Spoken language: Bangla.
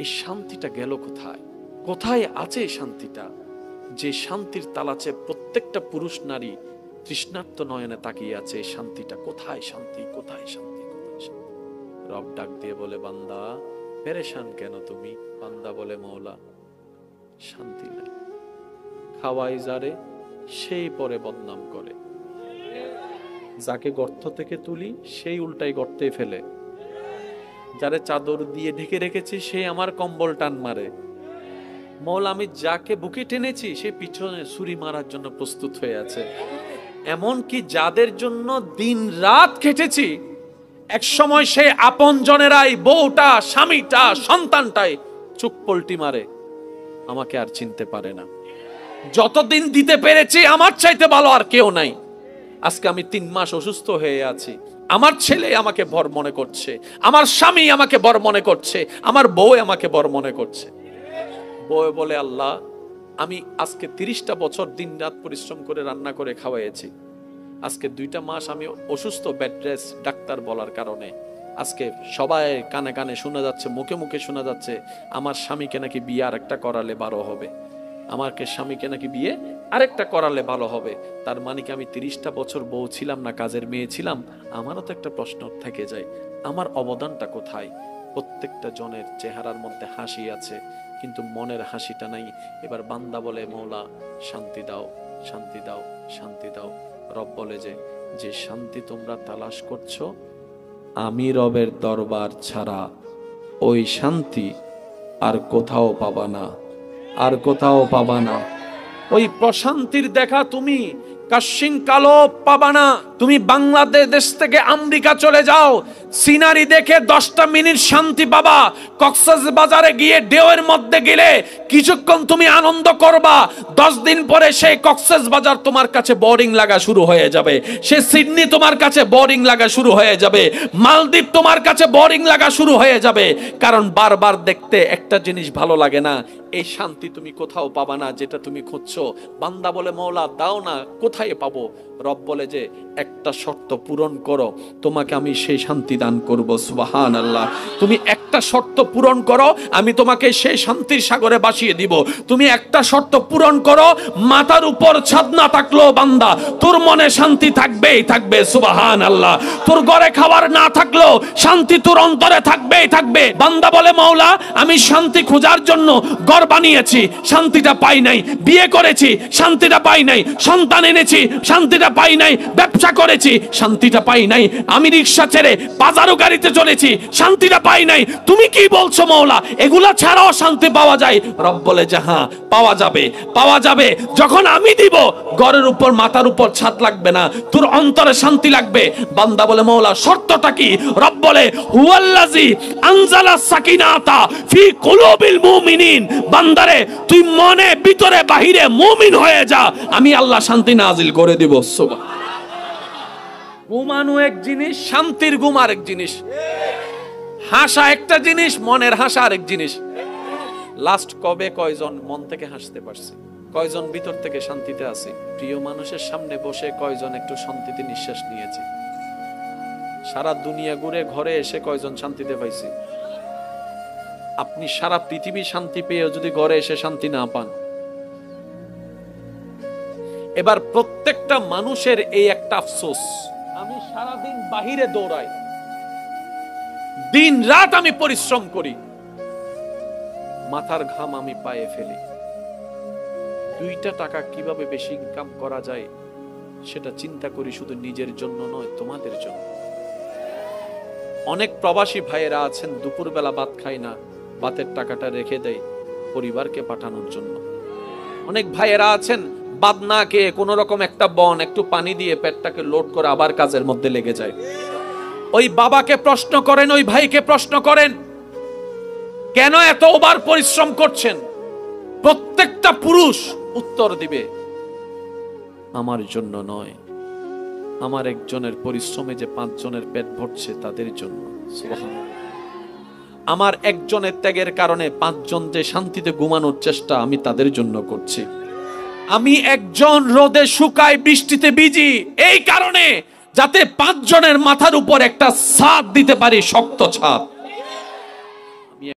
এই শান্তিটা গেল কোথায়? কোথায় আছে এই শান্তিটা? যে শান্তির তালাচে প্রত্যেকটা পুরুষ নারী তৃষ্ণার্ত নয়নে তাকিয়ে আছে, এই শান্তিটা কোথায়? শান্তি কোথায়? শান্তি কোথায়? শান্তি। রব ডাক দিয়ে বলে, বান্দা পেরেশান কেন তুমি? বান্দা বলে, মওলা শান্তি নাই। খাওয়াই যারে সেই পরে বদনাম করে, যাকে গর্ত থেকে তুলি সেই উল্টাই গর্তে ফেলে, যারে চাদর দিয়ে ঢেকে রেখেছি সে আমার কম্বল টান মারে। মওলা আমি যাকে বুকে টেনেছি সে পিছনে ছুরি মারার জন্য প্রস্তুত হয়ে আছে। এমনকি যাদের জন্য দিন রাত খেটেছি, এক সময় সে আপন জনেরাই, বউটা, স্বামীটা, সন্তানটাই চোখ পল্টি মারে, আমাকে আর চিনতে পারে না। যতদিন দিতে পেরেছি আমার চাইতে ভালো আর কেউ নাই। আজকে আমি 3 মাস অসুস্থ হয়ে আছি, আমার ছেলে আমাকে বর মনে করছে, আমার স্বামী আমাকে বর মনে করছে, আমার বউ আমাকে বর মনে করছে। বউ বলে, আল্লাহ আমি আজকে 30টা বছর দিন রাত পরিশ্রম করে রান্না করে খাওয়াইছি, আজকে 2টা মাস আমি অসুস্থ, বেড রেস্ট, ডাক্তার বলার কারণে আজকে সবাই কানে কানে শোনা যাচ্ছে, মুখে মুখে শোনা যাচ্ছে আমার স্বামীকে নাকি বিয়ে আরেকটা করালে ভালো হবে, আমাকে স্বামীকে নাকি বিয়ে আরেকটা করালে ভালো হবে। তার মানে কি আমি 30টা বছর বউ ছিলাম না, কাজের মেয়ে ছিলাম? আমারও তো একটা প্রশ্ন থেকে যায়, আমার অবদানটা কোথায়? প্রত্যেকটা জনের চেহারার মধ্যে হাসি আছে, কিন্তু মনের হাসিটা নাই। এবার বান্দা বলে, মওলা শান্তি দাও, শান্তি দাও, শান্তি দাও। রব বলে যে শান্তি তোমরা তালাশ করছো, আমি রবের দরবার ছাড়া ওই শান্তি আর কোথাও পাবা না, আর কোথাও পাবা না। ওই প্রশান্তির দেখা তুমি কাশিং কালো পাবা না। তুমি বাংলাদেশ থেকে আমেরিকা চলে যাও, সিনারি দেখে 10টা মিনিট শান্তি পাবা। কক্সবাজারে গিয়ে ঢেউয়ের মধ্যে গেলে কিছুক্ষণ তুমি আনন্দ করবা, 10 দিন পরে সেই কক্সবাজার তোমার কাছে বোরিং লাগা শুরু হয়ে যাবে, সে সিডনি তোমার কাছে বোরিং লাগা শুরু হয়ে যাবে, মালদ্বীপ তোমার কাছে বোরিং লাগা শুরু হয়ে যাবে। কারণ বারবার দেখতে একটা জিনিস ভালো লাগে না। এই শান্তি তুমি কোথাও পাবা না যেটা তুমি খুঁজছো। বান্দা বলে, মওলা দাও না, কোথায় পাবো? রব বলে যে একটা শর্ত পূরণ করো, তোমাকে আমি সেই শান্তি দান করব। সুবহানাল্লাহ। তুমি একটা শর্ত পূরণ করো, আমি তোমাকে সেই শান্তির সাগরে ভাসিয়ে দিব। তুমি একটা শর্ত পূরণ করো, মাথার উপর ছাদ না থাকলেও বান্দা তোর মনে শান্তি থাকবেই থাকবে। সুবহানাল্লাহ। তোর ঘরে খাবার না থাকলেও শান্তি তোর অন্তরে থাকবেই থাকবে। বান্দা বলে, মওলা আমি শান্তি খোঁজার জন্য ঘর বানিয়েছি, শান্তিটা পাই নাই, বিয়ে করেছি, শান্তিটা পাই নাই, সন্তান এনেছি, শান্তিটা পাই নাই, ব্যবসা করেছি, শান্তিটা পাই নাই, আমি রিক্সা ছেড়ে বাজারও গাড়িতে চলেছি, শান্তিটা পাই নাই। তুমি কি বলছো মওলা, এগুলা ছাড়াও শান্তি পাওয়া যায়? রব বলে যে হ্যাঁ পাওয়া যাবে, পাওয়া যাবে। যখন আমি দিব, ঘরের উপর মাথার উপর ছাদ লাগবে না, তোর অন্তরে শান্তি লাগবে। বান্দা বলে, মওলা শর্তটা কি? রব বলে, হুয়াল্লাযী আনজালা সাকিনাতা ফি কুলুবিল মুমিনিন। বান্দারে তুই মনে ভিতরে বাহিরে মুমিন হয়ে যা, আমি আল্লাহ শান্তি নাজিল করে দিব। ঘুমানো এক জিনিস, শান্তির ঘুম আরেক জিনিস, হাসা একটা জিনিস, মনের হাসা আরেক জিনিস। লাস্ট কবে কয়জন মন থেকে হাসতে পারছি? কয়জন ভিতর থেকে শান্তিতে আছি? প্রিয় মানুষের সামনে বসে কয়জন একটু শান্তিতে নিঃশ্বাস নিয়েছি? সারা দুনিয়া ঘুরে ঘরে এসে কয়জন শান্তিতে পাইছি? আপনি সারা পৃথিবী শান্তি পেয়েও যদি ঘরে এসে শান্তি না পান। এবার প্রত্যেকটা মানুষের এই একটা আফসোস, আমি সারাদিন বাহিরে দৌড়াই, দিন রাত আমি পরিশ্রম করি, মাথার ঘাম আমি পায়ে ফেলি, 2টা টাকা কিভাবে বেশি ইনকাম করা যায় সেটা চিন্তা করি, শুধু নিজের জন্য নয়, তোমাদের জন্য। অনেক প্রবাসী ভাইয়েরা আছেন দুপুরবেলা ভাত খায় না, ভাতের টাকাটা রেখে দেয় পরিবারকে পাঠানোর জন্য। অনেক ভাইয়েরা আছেন ভাত না খেয়ে কোন রকম একটা বন একটু পানি দিয়ে পেটটাকে লোড করে আবার কাজের মধ্যে লেগে যায়। ওই বাবাকে প্রশ্ন করেন, ওই ভাইকে প্রশ্ন করেন, কেন এত ওভার পরিশ্রম করছেন? প্রত্যেকটা পুরুষ উত্তর দিবে, আমার জন্য নয়, আমার একজনের পরিশ্রমে যে 5 জনের পেট ভরছে তাদের জন্য। সুবহানাল্লাহ। আমার একজনের ত্যাগের কারণে 5 জন যে শান্তিতে ঘুমানোর চেষ্টা আমি তাদের জন্য করছি। আমি একজন রোদে শুকাই, বৃষ্টিতে ভিজি, এই কারণে যাতে 5 জনের মাথার উপর একটা ছাদ দিতে পারি, শক্ত ছাদ।